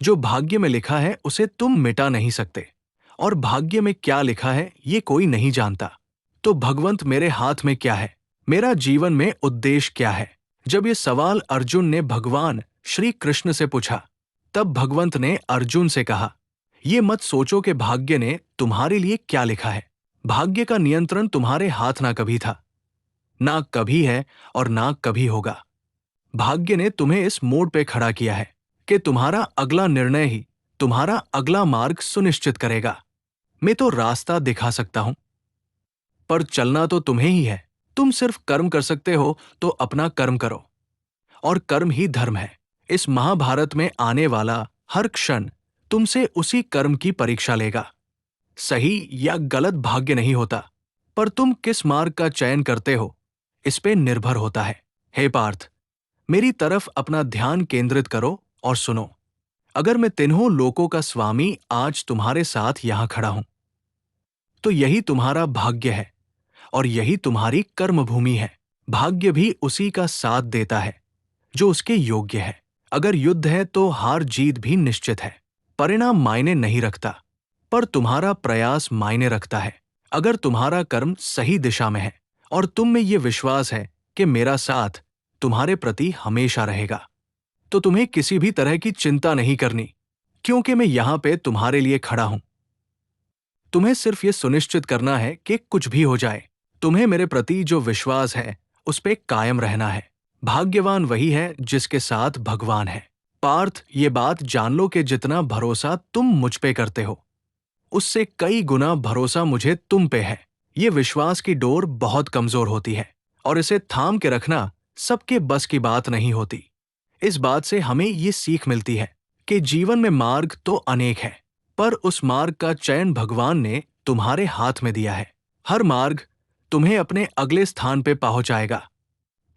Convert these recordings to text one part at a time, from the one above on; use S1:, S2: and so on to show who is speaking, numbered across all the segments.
S1: जो भाग्य में लिखा है उसे तुम मिटा नहीं सकते, और भाग्य में क्या लिखा है ये कोई नहीं जानता। तो भगवंत मेरे हाथ में क्या है, मेरा जीवन में उद्देश्य क्या है? जब ये सवाल अर्जुन ने भगवान श्री कृष्ण से पूछा, तब भगवंत ने अर्जुन से कहा, ये मत सोचो कि भाग्य ने तुम्हारे लिए क्या लिखा है। भाग्य का नियंत्रण तुम्हारे हाथ ना कभी था, ना कभी है और ना कभी होगा। भाग्य ने तुम्हें इस मोड़ पे खड़ा किया है कि तुम्हारा अगला निर्णय ही तुम्हारा अगला मार्ग सुनिश्चित करेगा। मैं तो रास्ता दिखा सकता हूं, पर चलना तो तुम्हें ही है। तुम सिर्फ कर्म कर सकते हो, तो अपना कर्म करो, और कर्म ही धर्म है। इस महाभारत में आने वाला हर क्षण तुमसे उसी कर्म की परीक्षा लेगा। सही या गलत भाग्य नहीं होता, पर तुम किस मार्ग का चयन करते हो इस पे निर्भर होता है। हे पार्थ, मेरी तरफ अपना ध्यान केंद्रित करो और सुनो। अगर मैं तीनों लोकों का स्वामी आज तुम्हारे साथ यहां खड़ा हूं, तो यही तुम्हारा भाग्य है और यही तुम्हारी कर्म भूमि है। भाग्य भी उसी का साथ देता है जो उसके योग्य है। अगर युद्ध है तो हार जीत भी निश्चित है। परिणाम मायने नहीं रखता, पर तुम्हारा प्रयास मायने रखता है। अगर तुम्हारा कर्म सही दिशा में है और तुम में ये विश्वास है कि मेरा साथ तुम्हारे प्रति हमेशा रहेगा, तो तुम्हें किसी भी तरह की चिंता नहीं करनी, क्योंकि मैं यहां पे तुम्हारे लिए खड़ा हूं। तुम्हें सिर्फ ये सुनिश्चित करना है कि कुछ भी हो जाए, तुम्हें मेरे प्रति जो विश्वास है उस पे कायम रहना है। भाग्यवान वही है जिसके साथ भगवान है। पार्थ, ये बात जान लो कि जितना भरोसा तुम मुझ पे करते हो, उससे कई गुना भरोसा मुझे तुम पे है। ये विश्वास की डोर बहुत कमजोर होती है और इसे थाम के रखना सबके बस की बात नहीं होती। इस बात से हमें ये सीख मिलती है कि जीवन में मार्ग तो अनेक है, पर उस मार्ग का चयन भगवान ने तुम्हारे हाथ में दिया है। हर मार्ग तुम्हें अपने अगले स्थान पे पहुंचाएगा,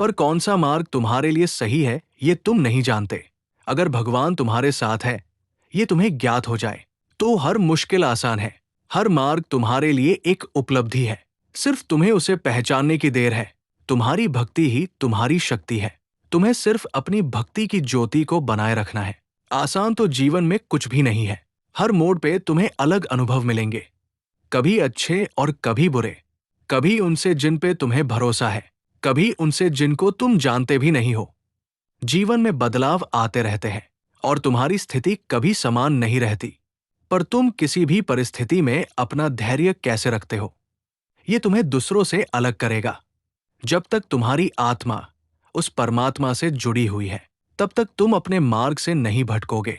S1: पर कौन सा मार्ग तुम्हारे लिए सही है ये तुम नहीं जानते। अगर भगवान तुम्हारे साथ है, ये तुम्हें ज्ञात हो जाए, तो हर मुश्किल आसान है। हर मार्ग तुम्हारे लिए एक उपलब्धि है, सिर्फ तुम्हें उसे पहचानने की देर है। तुम्हारी भक्ति ही तुम्हारी शक्ति है। तुम्हें सिर्फ अपनी भक्ति की ज्योति को बनाए रखना है। आसान तो जीवन में कुछ भी नहीं है। हर मोड़ पे तुम्हें अलग अनुभव मिलेंगे, कभी अच्छे और कभी बुरे। कभी उनसे जिन पे तुम्हें भरोसा है, कभी उनसे जिनको तुम जानते भी नहीं हो। जीवन में बदलाव आते रहते हैं और तुम्हारी स्थिति कभी समान नहीं रहती, पर तुम किसी भी परिस्थिति में अपना धैर्य कैसे रखते हो, ये तुम्हें दूसरों से अलग करेगा। जब तक तुम्हारी आत्मा उस परमात्मा से जुड़ी हुई है, तब तक तुम अपने मार्ग से नहीं भटकोगे।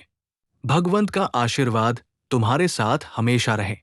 S1: भगवंत का आशीर्वाद तुम्हारे साथ हमेशा रहे।